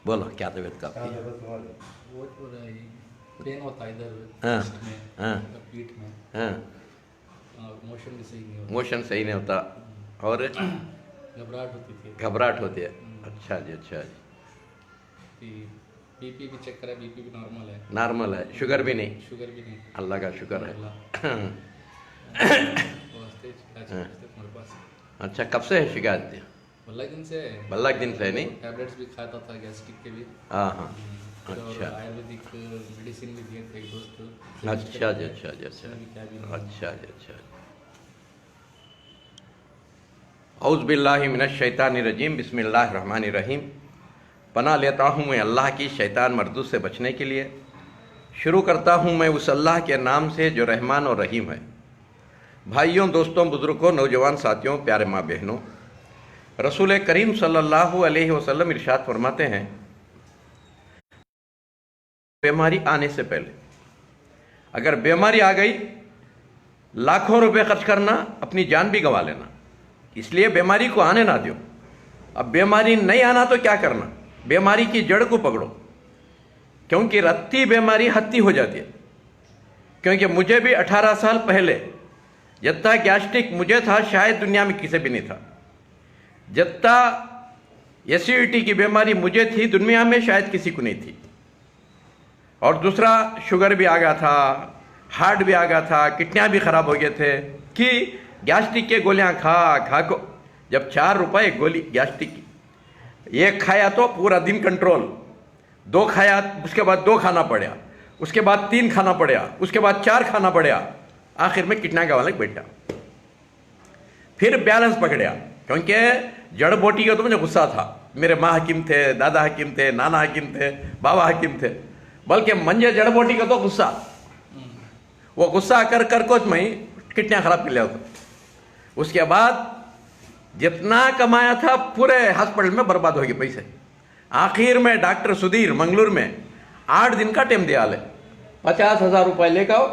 बोलो क्या तबीयत का आपकी? वो पूरा ही पेन होता है इधर हाँ चेस्ट में, हाँ मतलब पीठ में, हाँ। और मोशन भी सही नहीं होता। मोशन सही नहीं होता और घबराहट होती थी। घबराहट होती है। हम्म, अच्छा जी अच्छा जी। फिर बीपी भी चेक करा, बीपी भी नॉर्मल है। नॉर्मल है, शुगर भी नहीं? शुगर भी नहीं। अल्लाह का शुक्र है। अल्हम्दुलिल्लाह। वास्ते इलाज हाँ। वास्ते तुम्हारे पास अच्छा, कब से है शिकायत? बल्ला दिन से है। बल्ला दिन से है नहीं? टैबलेट्स भी खाता था गैस्ट्रिक के भी। हाँ हाँ। और अच्छा आयुर्वेदिक मेडिसिन भी दिए थे एक दोस्त। अच्छा जी अच्छा जी अच्छा उसमें भी क्या भी जी नहीं। अच्छा जी अच्छा जी। औज़ बिल्लाहि मिनश शैतानिर रजीम, बिस्मिल्लाहिर रहमानिर रहीम। पनाह लेता हूँ मैं अल्लाह की शैतान मर्दूद से बचने के लिए। शुरू करता हूँ मैं उस अल्लाह के नाम से जो रहमान और रहीम है। भाइयों, दोस्तों, बुजुर्गों, नौजवान साथियों, प्यारे माँ बहनों, रसूल करीम सल्लल्लाहु अलैहि वसल्लम इरशाद फरमाते हैं, बीमारी आने से पहले अगर बीमारी आ गई, लाखों रुपए खर्च करना, अपनी जान भी गंवा लेना, इसलिए बीमारी को आने ना दो। अब बीमारी नहीं आना तो क्या करना? बीमारी की जड़ को पकड़ो, क्योंकि रत्ती बीमारी हत्ती हो जाती है। क्योंकि मुझे भी 18 साल पहले जितना गैस्ट्रिक मुझे था शायद दुनिया में किसी भी नहीं था। जितना एसिडिटी की बीमारी मुझे थी दुनिया में शायद किसी को नहीं थी। और दूसरा, शुगर भी आ गया था, हार्ट भी आ गया था, किडनियाँ भी खराब हो गए थे कि गैस्ट्रिक के गोलियां खा खा को जब 4 रुपए गोली गैस्ट्रिक की, एक खाया तो पूरा दिन कंट्रोल, 2 खाया उसके बाद 2 खाना पड़ा, उसके बाद 3 खाना पड़ा, उसके बाद 4 खाना पड़ा, आखिर में किडनी का वाला बैठा। फिर बैलेंस पकड़ा, क्योंकि जड़ बोटी का तो मुझे गुस्सा था। मेरे माँ हकीम थे, दादा हकीम थे, नाना हकीम थे, बाबा हकीम थे, बल्कि मंजे जड़ बोटी का तो गुस्सा, वो गुस्सा कर कर को मैं किडनियाँ खराब कर लिया था। उसके बाद जितना कमाया था पूरे हॉस्पिटल में बर्बाद हो गए पैसे। आखिर में डॉक्टर सुधीर मंगलूर में 8 दिन का टाइम दिया ले, 50,000 रुपए लेकर आओ,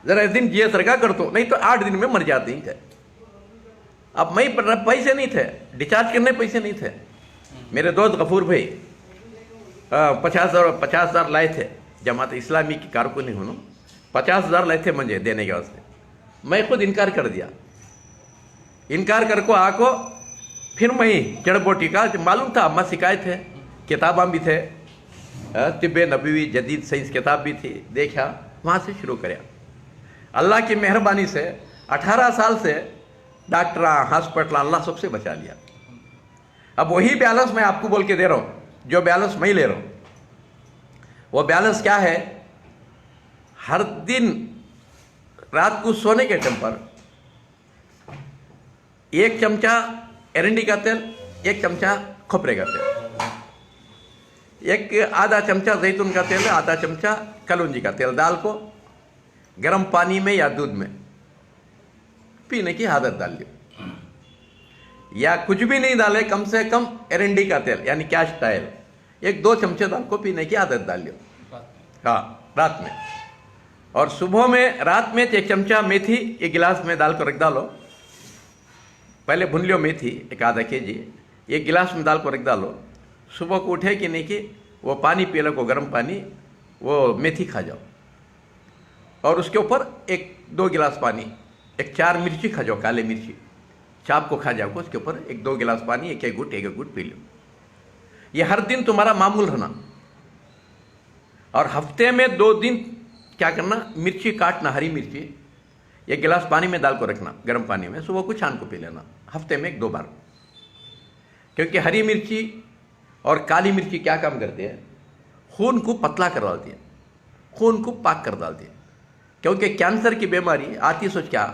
जरा इस दिन जिए सरकार कर दो, नहीं तो 8 दिन में मर जाते ही थे। अब मैं पैसे नहीं थे, डिस्चार्ज करने पैसे नहीं थे। मेरे दोस्त गफूर भाई 50,000 लाए थे, जमात इस्लामी की कारकुनी हूँ, 50,000 लाए थे मुझे देने के वास्ते। मैं खुद इनकार कर दिया। इनकार कर को आको फिर मैं जड़ बोटी का मालूम था, अम्मा सिखाए थे, किताबां भी थे, तिब्बे नबवी जदीद साइंस किताब भी थी, देखा, वहाँ से शुरू कराया। अल्लाह की मेहरबानी से 18 साल से डॉक्टर, हॉस्पिटल, अल्लाह सबसे बचा लिया। अब वही बैलेंस मैं आपको बोल के दे रहा हूँ, जो बैलेंस मैं ले रहा हूँ। वो बैलेंस क्या है? हर दिन रात को सोने के टाइम पर 1 चमचा एरंडी का तेल, 1 चमचा खोपरे का तेल, आधा चमचा जैतून का तेल, आधा चमचा कलौंजी का तेल डाल को गर्म पानी में या दूध में पीने की आदत डाल लो। या कुछ भी नहीं डाले, कम से कम एरंडी का तेल यानी कैस्ट ऑयल 1-2 चमचे डाल को पीने की आदत डाल लो। हाँ, रात में। और सुबह में, रात में 1 चमचा मेथी 1 गिलास में डाल कर रख डालो। पहले भून लियो मेथी 1 आधा केजी, 1 गिलास में डाल कर रख डालो। सुबह को उठे कि नहीं कि वो पानी पी लो, को गर्म पानी, वो मेथी खा जाओ। और उसके ऊपर 1-2 गिलास पानी, 4 मिर्ची खा जाओ, काले मिर्ची चाप को खा जाओ, उसके ऊपर 1-2 गिलास पानी, एक घुट पी लो। ये हर दिन तुम्हारा मामूल रहना। और हफ्ते में 2 दिन क्या करना, मिर्ची काटना, हरी मिर्ची 1 गिलास पानी में डाल को रखना, गर्म पानी में, सुबह को छान को पी लेना, हफ्ते में 1-2 बार। क्योंकि हरी मिर्ची और काली मिर्ची क्या काम करते हैं? खून को पतला कर डालती है, खून को पाक कर डालती है। क्योंकि कैंसर की बीमारी आती सोच क्या,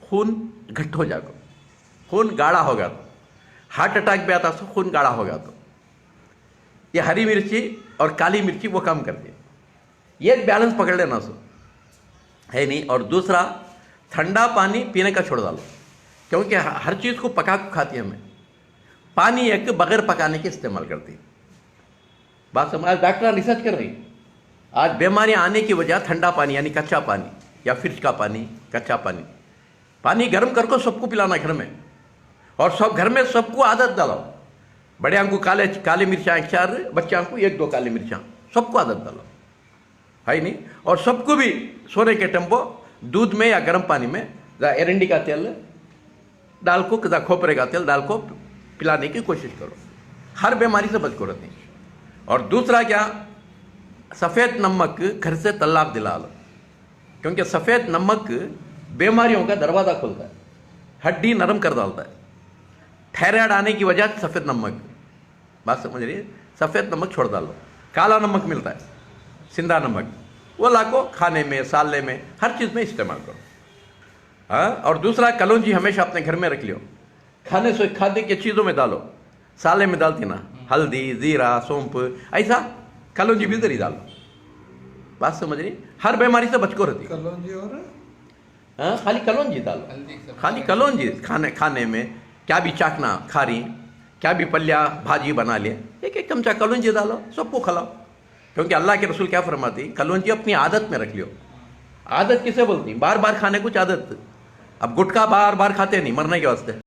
खून घट हो जाएगा, खून गाढ़ा होगा, तो हार्ट अटैक भी आता तो खून गाढ़ा होगा। तो ये हरी मिर्ची और काली मिर्ची वो काम करती है। ये बैलेंस पकड़ लेना सो है नहीं। और दूसरा, ठंडा पानी पीने का छोड़ डालो, क्योंकि हर चीज़ को पका के खाती है हमें। पानी एक बगैर पकाने के इस्तेमाल करती है। बात समझ? आज डॉक्टर रिसर्च कर रही, आज बीमारियां आने की वजह ठंडा पानी यानी कच्चा पानी या फ्रिज का पानी, कच्चा पानी, पानी गर्म करके सबको पिलाना घर में, और सब घर में सबको आदत डालो। बड़े को काले काली मिर्चा 4, बच्चा को 1-2 काली मिर्चा, सबको आदत डालो, है ही नहीं। और सबको भी सोने के टेम्पो दूध में या गर्म पानी में एरंडी का तेल डाल को, खोपरे का तेल डाल को पिलाने की कोशिश करो, हर बीमारी से बच को रहती है। और दूसरा क्या, सफ़ेद नमक घर से तलाक दिला लो, क्योंकि सफ़ेद नमक बीमारियों का दरवाज़ा खोलता है, हड्डी नरम कर डालता है। थायराइड आने की वजह से सफ़ेद नमक, बात समझ रही है, सफ़ेद नमक छोड़ डालो। काला नमक मिलता है, सिंधा नमक, वो लाको खाने में, साले में, हर चीज़ में इस्तेमाल करो। हाँ, और दूसरा कलौंजी हमेशा अपने घर में रख लियो, खाने से खाद्य की चीज़ों में डालो, साले में डालती ना, हल्दी, जीरा, सौंफ, ऐसा कलौंजी भी इधर ही डालो। बात समझ रही, हर बीमारी से बच को रहती। कलौंजी और हाँ, खाली कलौंजी डालो, खाली कलौंजी खाने में क्या भी चाकना खा रही, क्या भी पल्या भाजी बना लिया, 1-1 चमचा कलौंजी डालो, सबको खिलाओ। क्योंकि अल्लाह के रसूल क्या फरमाती, कलौंजी अपनी आदत में रख लियो। आदत किसे बोलती, बार बार खाने कुछ आदत। अब गुटखा बार बार खाते नहीं, मरने के वास्ते।